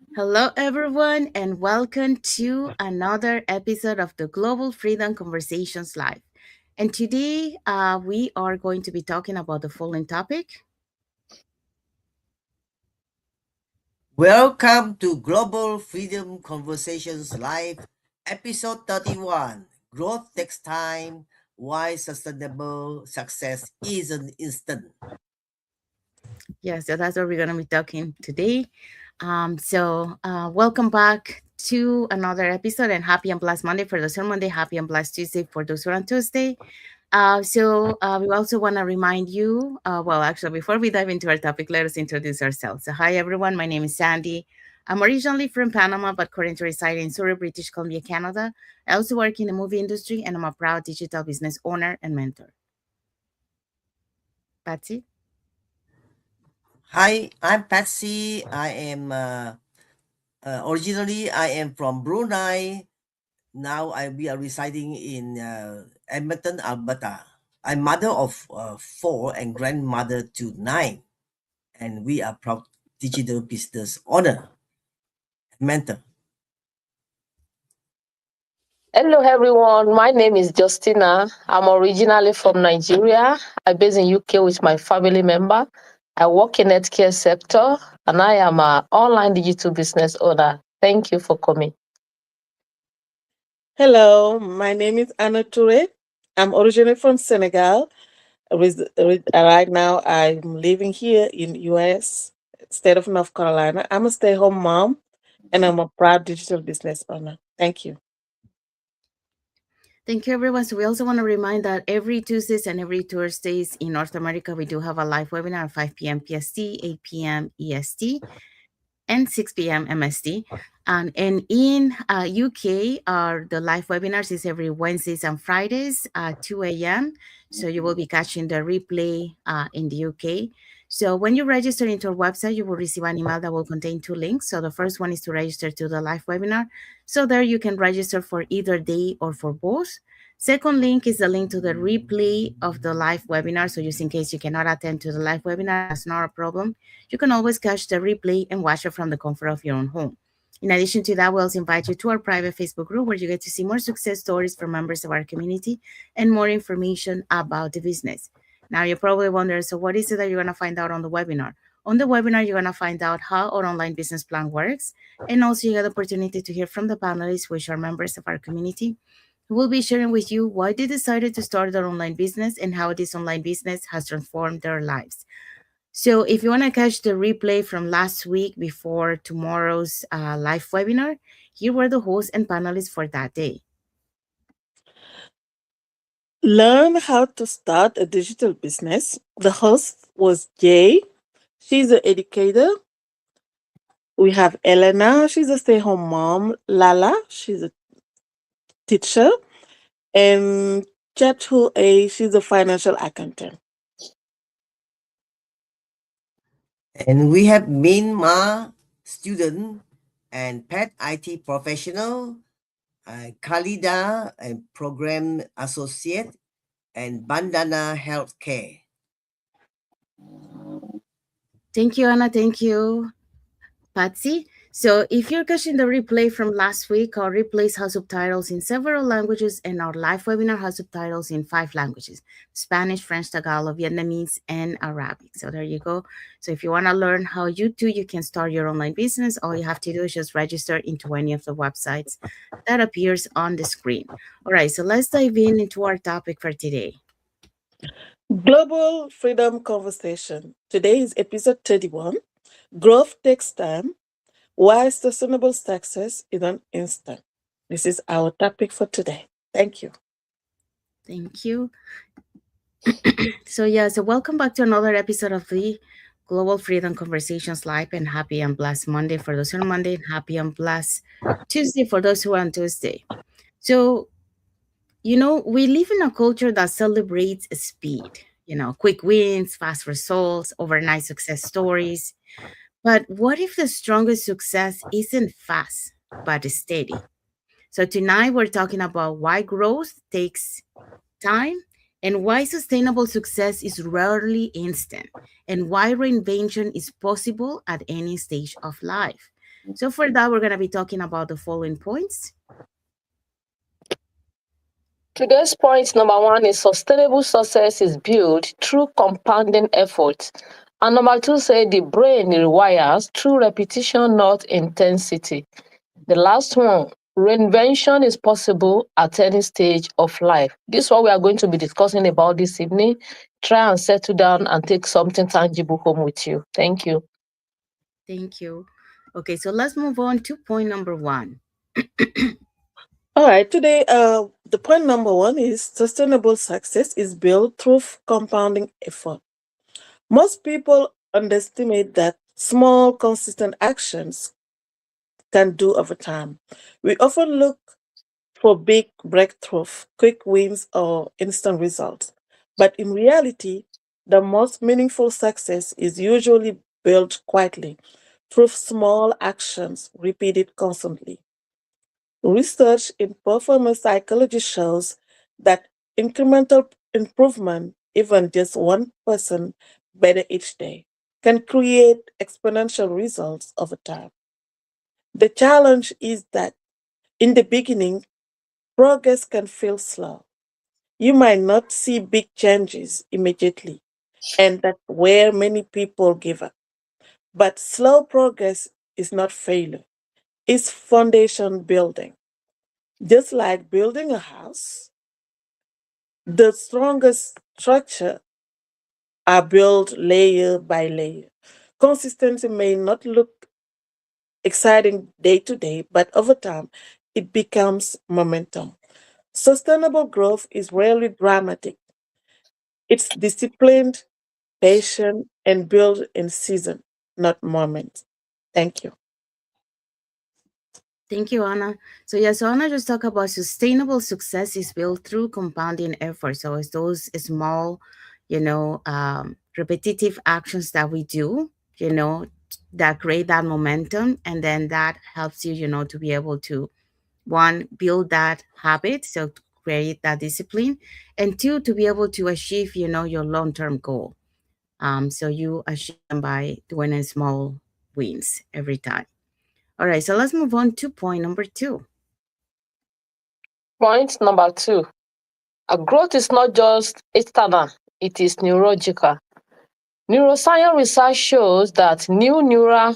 Hello, everyone, and welcome to another episode of the Global Freedom Conversations Live. And today, we are going to be talking about the following topic. Welcome to Global Freedom Conversations Live, episode 31. Growth takes time. Why sustainable success isn't instant. Yeah, so that's what we're going to be talking today. Welcome back to another episode, and happy and blessed Monday for those who are Monday, happy and blessed Tuesday for those who are on Tuesday. We also want to remind you, actually, before we dive into our topic, let us introduce ourselves. So, hi, everyone. My name is Sandy. I'm originally from Panama, but currently reside in Surrey, British Columbia, Canada. I also work in the movie industry, and I'm a proud digital business owner and mentor. Patsy? Hi, I'm Patsy. Originally I am from Brunei. Now we are residing in Edmonton, Alberta. I'm mother of four and grandmother to nine, and we are proud digital business owner and mentor. Hello everyone, my name is Justina. I'm originally from Nigeria. I base in UK with my family member. I work in healthcare sector and I am an online digital business owner. Thank you for coming. Hello, my name is Anna Toure. I'm originally from Senegal. Right now, I'm living here in US, state of North Carolina. I'm a stay-home mom, and I'm a proud digital business owner. Thank you. Thank you, everyone. So we also want to remind that every Tuesdays and every Thursdays in North America, we do have a live webinar at 5 p.m. PST, 8 p.m. EST, and 6 p.m. MST. And in UK, the live webinars is every Wednesdays and Fridays at 2 a.m. So you will be catching the replay in the UK. So when you register into our website, you will receive an email that will contain two links. So the first one is to register to the live webinar. So there you can register for either day or for both. Second link is the link to the replay of the live webinar. So just in case you cannot attend to the live webinar, that's not a problem. You can always catch the replay and watch it from the comfort of your own home. In addition to that, we also invite you to our private Facebook group where you get to see more success stories from members of our community and more information about the business. Now, you're probably wondering, so what is it that you're going to find out on the webinar? On the webinar, you're going to find out how our online business plan works. And also, you get the opportunity to hear from the panelists, which are members of our community, who will be sharing with you why they decided to start their online business and how this online business has transformed their lives. So, if you want to catch the replay from last week before tomorrow's live webinar, here were the hosts and panelists for that day. Learn how to start a digital business. The host was Jay. She's an educator. We have Elena. She's a stay-home mom. Lala. She's a teacher. And Chatul A. She's a financial accountant. And we have Min Ma, student, and Pet IT professional, Khalida, a program associate, and Bandana Healthcare. Thank you, Anna. Thank you, Patsy. So, if you're catching the replay from last week, our replays have subtitles in several languages, and our live webinar has subtitles in 5 languages: Spanish, French, Tagalog, Vietnamese, and Arabic. So, there you go. So, if you want to learn how you can start your online business, all you have to do is just register into any of the websites that appears on the screen. All right, so let's dive into our topic for today. Global Freedom Conversation. Today is episode 31. Growth takes time. Why sustainable success is an instant. This is our topic for today. Thank you. Thank you. So welcome back to another episode of the Global Freedom Conversations Live, and happy and blessed Monday for those who are on Monday, and happy and blessed Tuesday for those who are on Tuesday. So, we live in a culture that celebrates speed, quick wins, fast results, overnight success stories. But what if the strongest success isn't fast, but steady? So tonight we're talking about why growth takes time, and why sustainable success is rarely instant, and why reinvention is possible at any stage of life. So for that, we're going to be talking about the following points. Today's point number one is sustainable success is built through compounding efforts. And number two say the brain rewires through repetition, not intensity. The last one, reinvention is possible at any stage of life. This is what we are going to be discussing about this evening. Try and settle down and take something tangible home with you. Thank you. Thank you. Okay, so let's move on to point number one. All right, today, the point number one is sustainable success is built through compounding effort. Most people underestimate that small, consistent actions can do over time. We often look for big breakthroughs, quick wins, or instant results. But in reality, the most meaningful success is usually built quietly through small actions repeated constantly. Research in performance psychology shows that incremental improvement, even just 1% better each day, can create exponential results over time. The challenge is that in the beginning, progress can feel slow. You might not see big changes immediately, and that's where many people give up. But slow progress is not failure, it's foundation building. Just like building a house, the strongest structure are built layer by layer. Consistency may not look exciting day to day, but over time, it becomes momentum. Sustainable growth is rarely dramatic. It's disciplined, patient, and built in season, not moment. Thank you. Thank you, Anna. So yeah, so Anna just talked about sustainable success is built through compounding effort. So it's those small, repetitive actions that we do, that create that momentum, and then that helps you, to be able to one, build that habit, so to create that discipline, and two, to be able to achieve, your long-term goal. So you achieve them by doing a small wins every time. All right, so let's move on to point number two. Point number two, a growth is not just external, it is neurological. Neuroscience research shows that new neural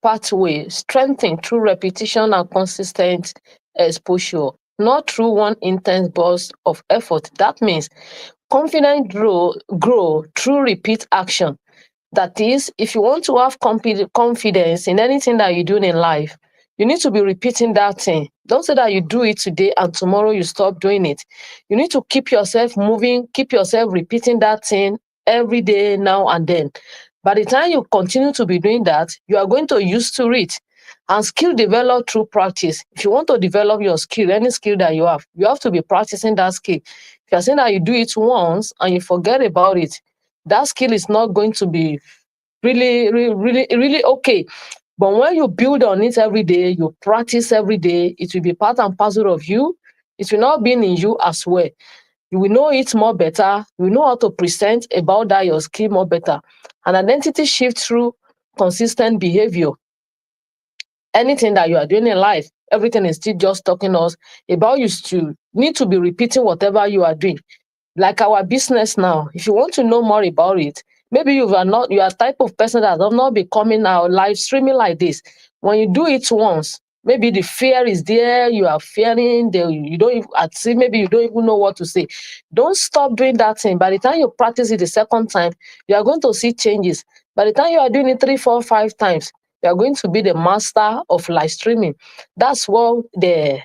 pathways strengthen through repetition and consistent exposure, not through one intense burst of effort. That means confidence grow through repeat action. That is, if you want to have confidence in anything that you're doing in life, you need to be repeating that thing. Don't say that you do it today and tomorrow you stop doing it. You need to keep yourself moving, keep yourself repeating that thing every day, now and then. By the time you continue to be doing that, you are going to used to it. And skill develop through practice. If you want to develop your skill, any skill that you have to be practicing that skill. If you're saying that you do it once and you forget about it, that skill is not going to be really okay. But when you build on it every day, you practice every day, it will be part and parcel of you. It will not be in you as well. You will know it more better. You will know how to present about that your skill more better. An identity shift through consistent behavior. Anything that you are doing in life, everything is still just talking us about you still need to be repeating whatever you are doing. Like our business now, if you want to know more about it, maybe you are type of person that does not be coming out live streaming like this. When you do it once, maybe the fear is there, you are fearing, you don't even, at see, maybe you don't even know what to say. Don't stop doing that thing. By the time you practice it the second time, you are going to see changes. By the time you are doing it 3, 4, 5 times, you are going to be the master of live streaming. That's what the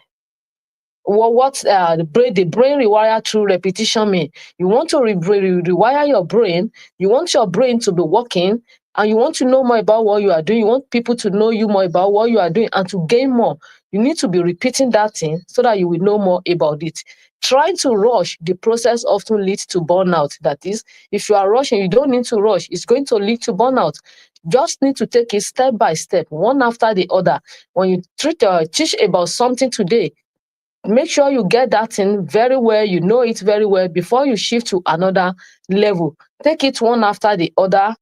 brain rewire through repetition mean. You want to rewire your brain. You want your brain to be working, and you want to know more about what you are doing. You want people to know you more about what you are doing and to gain more. You need to be repeating that thing so that you will know more about it. Trying to rush the process often leads to burnout. That is, if you are rushing, you don't need to rush. It's going to lead to burnout. Just need to take it step by step, one after the other. When you teach about something today, make sure you get that thing very well, you know it very well before you shift to another level. Take it one after the other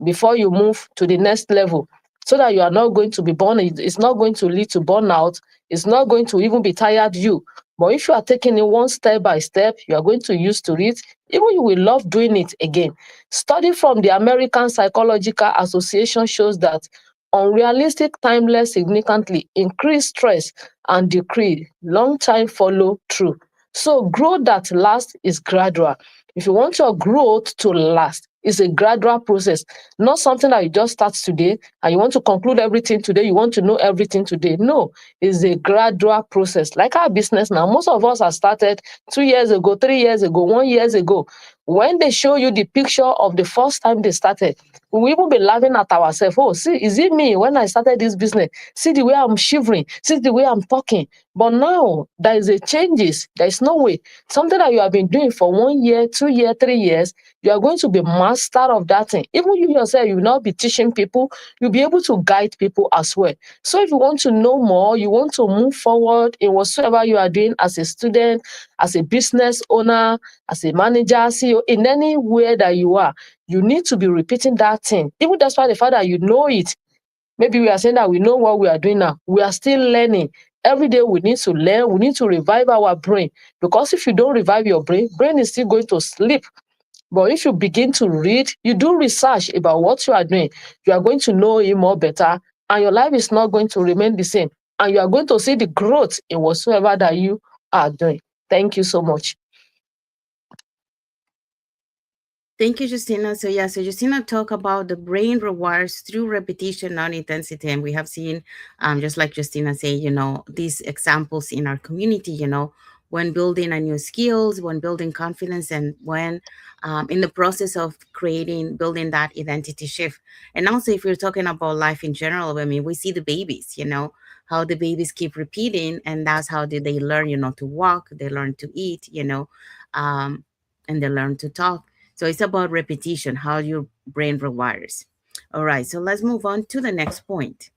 before you move to the next level. so that you are not going to be it's not going to lead to burnout. It's not going to even be tired you. But if you are taking it one step by step, you are going to use to it. Even you will love doing it again. Study from the American Psychological Association shows that unrealistic timeless significantly increase stress and decrease long-time follow through. So growth that lasts is gradual. If you want your growth to last, it's a gradual process, not something that you just start today and you want to conclude everything today, you want to know everything today. No, it's a gradual process. Like our business now, most of us have started 2 years ago, 3 years ago, 1 year ago. When they show you the picture of the first time they started, we will be laughing at ourselves. Oh, see, is it me when I started this business? See the way I'm shivering, see the way I'm talking. But now there is a changes. There is no way. Something that you have been doing for 1 year, 2 year, 3 years, you are going to be master of that thing. Even you yourself, you will not be teaching people, you'll be able to guide people as well. So if you want to know more, you want to move forward in whatsoever you are doing as a student, as a business owner, as a manager, CEO, in anywhere that you are, you need to be repeating that thing. Even despite the fact that you know it. Maybe we are saying that we know what we are doing now. We are still learning. Every day we need to learn. We need to revive our brain. Because if you don't revive your brain is still going to sleep. But if you begin to read, you do research about what you are doing, you are going to know it more better, and your life is not going to remain the same. And you are going to see the growth in whatsoever that you are doing. Thank you so much. Thank you, Justina. So yeah, so Justina talked about the brain rewires through repetition, not intensity, and we have seen, just like Justina say, these examples in our community. When building a new skills, when building confidence, and when in the process of building that identity shift. And also, if you're talking about life in general, I mean, we see the babies. How the babies keep repeating, and that's how they learn. To walk, they learn to eat. And they learn to talk, so it's about repetition, how your brain rewires. All right, so let's move on to the next point.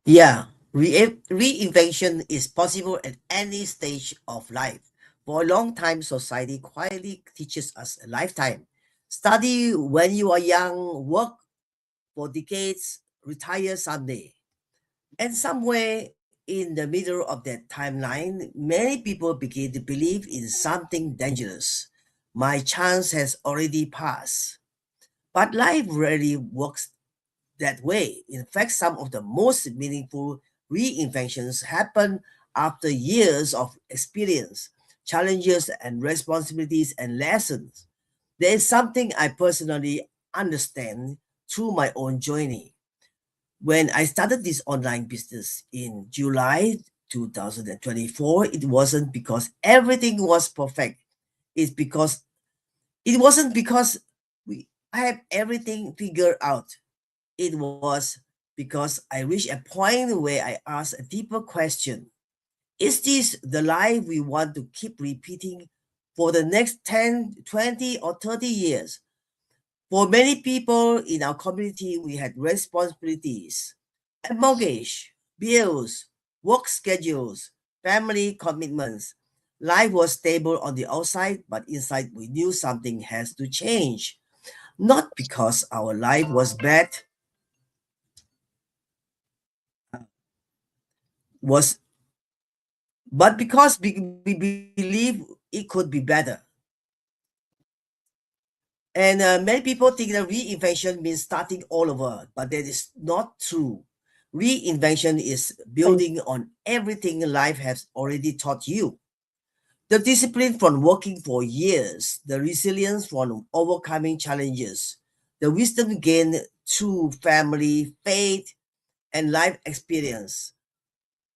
Yeah, reinvention is possible at any stage of life. For a long time, society quietly teaches us a lifetime. Study when you are young, work for decades, retire someday. And somewhere in the middle of that timeline, many people begin to believe in something dangerous. My chance has already passed. But life rarely works that way. In fact, some of the most meaningful reinventions happen after years of experience, challenges, and responsibilities and lessons. There is something I personally understand through my own journey. When I started this online business in July 2024, it wasn't because everything was perfect. It's because it wasn't because I have everything figured out. It was because I reached a point where I asked a deeper question. Is this the life we want to keep repeating for the next 10, 20, or 30 years? For many people in our community, we had responsibilities, a mortgage, bills, work schedules, family commitments. Life was stable on the outside, but inside we knew something has to change. Not because our life was bad, was but because we believe it could be better. And many people think that reinvention means starting all over, but that is not true. Reinvention is Thank building on everything life has already taught you. The discipline from working for years, the resilience from overcoming challenges, the wisdom gained through family, faith, and life experience.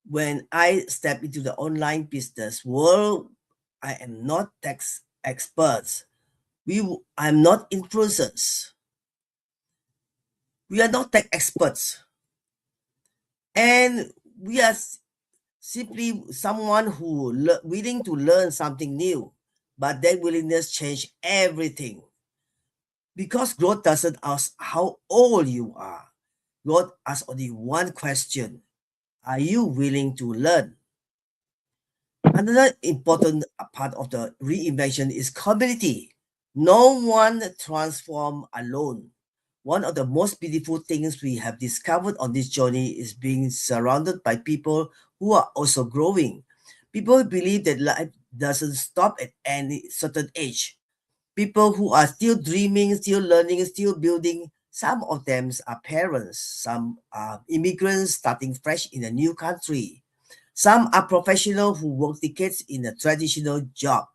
When I step into the online business world, I am not tax experts. I'm not influencers. We are not tech experts, and we are simply someone who willing to learn something new. But that willingness change everything, because growth doesn't ask how old you are. Growth asks only one question: Are you willing to learn? Another important part of the reinvention is community. No one transform alone. One of the most beautiful things we have discovered on this journey is being surrounded by people who are also growing. People who believe that life doesn't stop at any certain age. People who are still dreaming, still learning, still building. Some of them are parents, some are immigrants starting fresh in a new country. Some are professionals who work decades in a traditional job,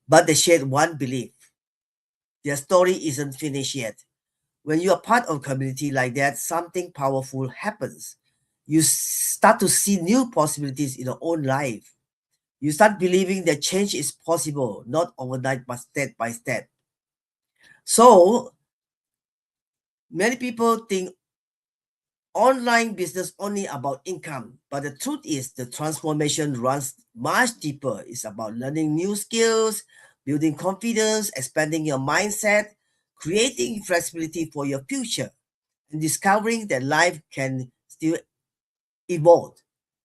but they share one belief. Their story isn't finished yet. When you are part of a community like that, something powerful happens. You start to see new possibilities in your own life. You start believing that change is possible, not overnight, but step by step. So many people think online business only about income, but the truth is the transformation runs much deeper. It's about learning new skills, building confidence, expanding your mindset, creating flexibility for your future, and discovering that life can still evolve.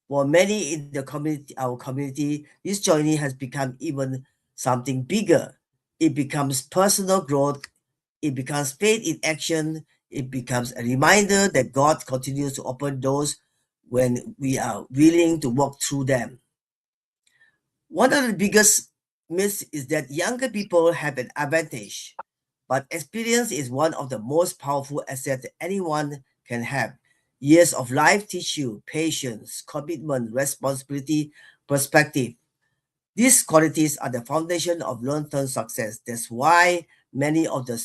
For many in the community, our community, this journey has become even something bigger. It becomes personal growth, it becomes faith in action, it becomes a reminder that God continues to open doors when we are willing to walk through them. One of the biggest myths is that younger people have an advantage, but experience is one of the most powerful assets that anyone can have. Years of life teach you patience, commitment, responsibility, perspective. These qualities are the foundation of long-term success. That's why many of the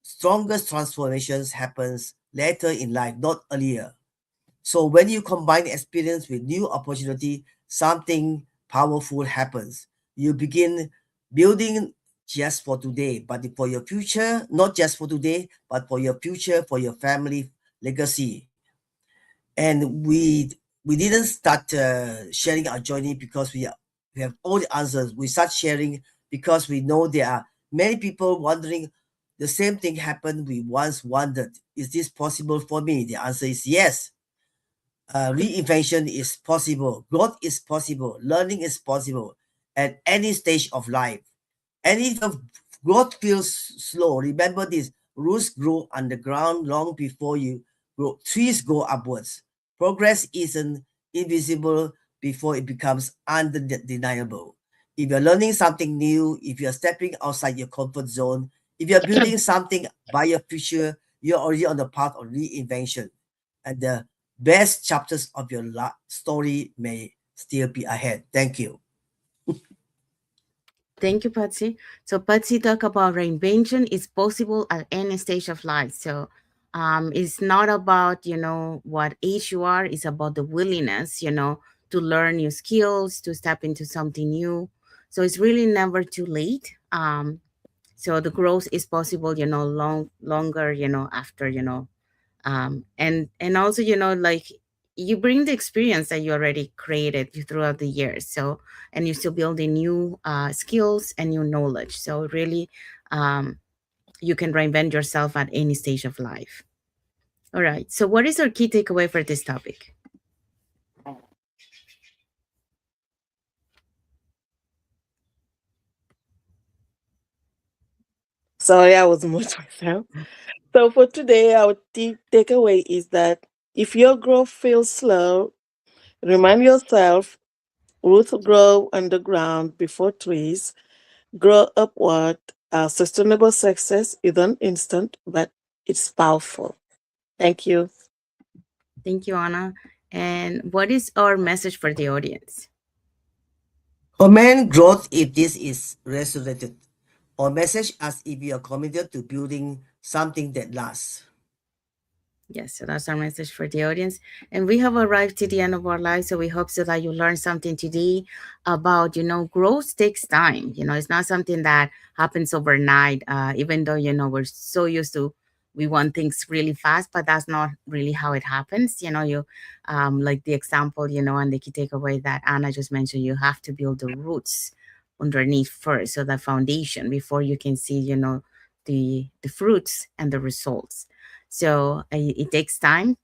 strongest transformations happens later in life, not earlier. So when you combine experience with new opportunity, something powerful happens. You begin building just for today, but for your future, not just for today, but for your future, for your family legacy. And we didn't start sharing our journey because we have all the answers. We start sharing because we know there are many people wondering the same thing happened. We once wondered, is this possible for me? The answer is yes. Reinvention is possible, growth is possible, learning is possible at any stage of life. And if your growth feels slow, remember this: roots grow underground long before you grow. Trees go upwards. Progress isn't invisible before it becomes undeniable. If you're learning something new, if you're stepping outside your comfort zone, if you're building something by your future, you're already on the path of reinvention. And the best chapters of your story may still be ahead. Thank you. Thank you, Patsy. So Patsy talked about reinvention is possible at any stage of life. So it's not about, what age you are. It's about the willingness, to learn new skills, to step into something new. So it's really never too late. So the growth is possible, longer, after, and also, like you bring the experience that you already created throughout the years. So and you're still building new skills and new knowledge. So really, um, you can reinvent yourself at any stage of life. All right, so what is our key takeaway for this topic? Sorry, I was much myself. So for today, our takeaway is that if your growth feels slow, remind yourself roots grow underground before trees grow upward. Sustainable success isn't instant, but it's powerful. Thank you. Thank you, Anna. And what is our message for the audience? Comment growth if this is resonated, or message us if you are committed to building something that lasts. Yes, so that's our message for the audience. And we have arrived to the end of our life. So we hope so that you learned something today about, growth takes time. It's not something that happens overnight, even though, we're so used to, we want things really fast, but that's not really how it happens. Like the example, and the key takeaway that Anna just mentioned, you have to build the roots underneath first. So the foundation before you can see, the fruits and the results. So it takes time.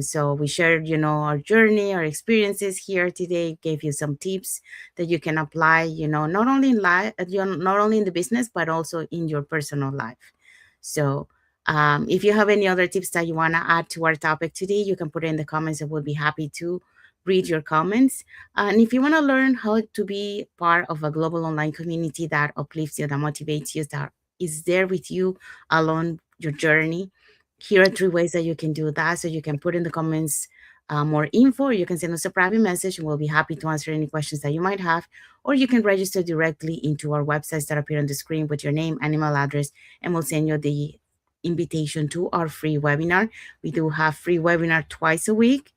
So we shared, our journey, our experiences here today, gave you some tips that you can apply, not only in life, not only in the business, but also in your personal life. So If you have any other tips that you want to add to our topic today, you can put it in the comments and we'll be happy to read your comments. And if you want to learn how to be part of a global online community that uplifts you, that motivates you, that is there with you along your journey, here are 3 ways that you can do that. So you can put in the comments more info, or you can send us a private message and we'll be happy to answer any questions that you might have. Or you can register directly into our websites that appear on the screen with your name and email address, and we'll send you the invitation to our free webinar. We do have free webinar twice a week.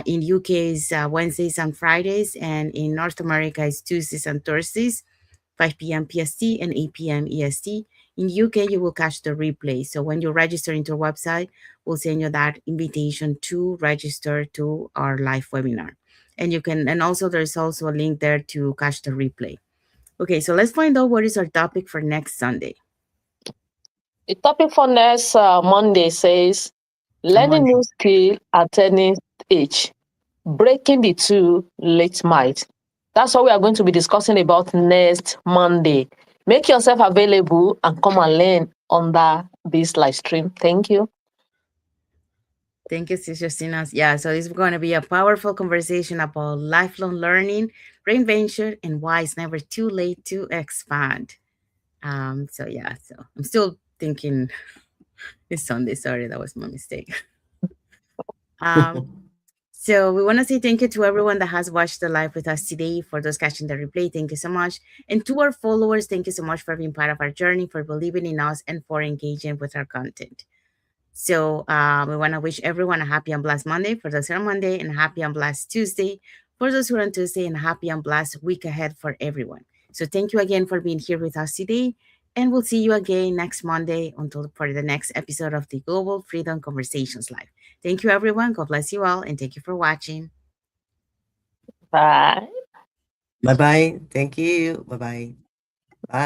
In UK is Wednesdays and Fridays, and in North America is Tuesdays and Thursdays, 5 p.m. PST and 8 p.m. EST. In UK, you will catch the replay. So when you register into our website, we'll send you that invitation to register to our live webinar. And you can, and also there's also a link there to catch the replay. Okay, so let's find out what is our topic for next Sunday. The topic for next Monday says learning new skill at any age, breaking the two late might. That's what we are going to be discussing about next Monday. Make yourself available and come and learn under this live stream. Thank you. Thank you, Sister Sinas. Yeah, so this is going to be a powerful conversation about lifelong learning, reinvention, and why it's never too late to expand. So I'm still thinking it's Sunday. Sorry, that was my mistake. So we want to say thank you to everyone that has watched the live with us today. For those catching the replay, thank you so much. And to our followers, thank you so much for being part of our journey, for believing in us, and for engaging with our content. So we want to wish everyone a happy and blessed Monday for those who are on Monday, and a happy and blessed Tuesday for those who are on Tuesday, and a happy and blessed week ahead for everyone. So thank you again for being here with us today, and we'll see you again next Monday for the next episode of the Global Freedom Conversations Live. Thank you, everyone. God bless you all, and thank you for watching. Bye. Bye-bye. Thank you. Bye-bye. Bye.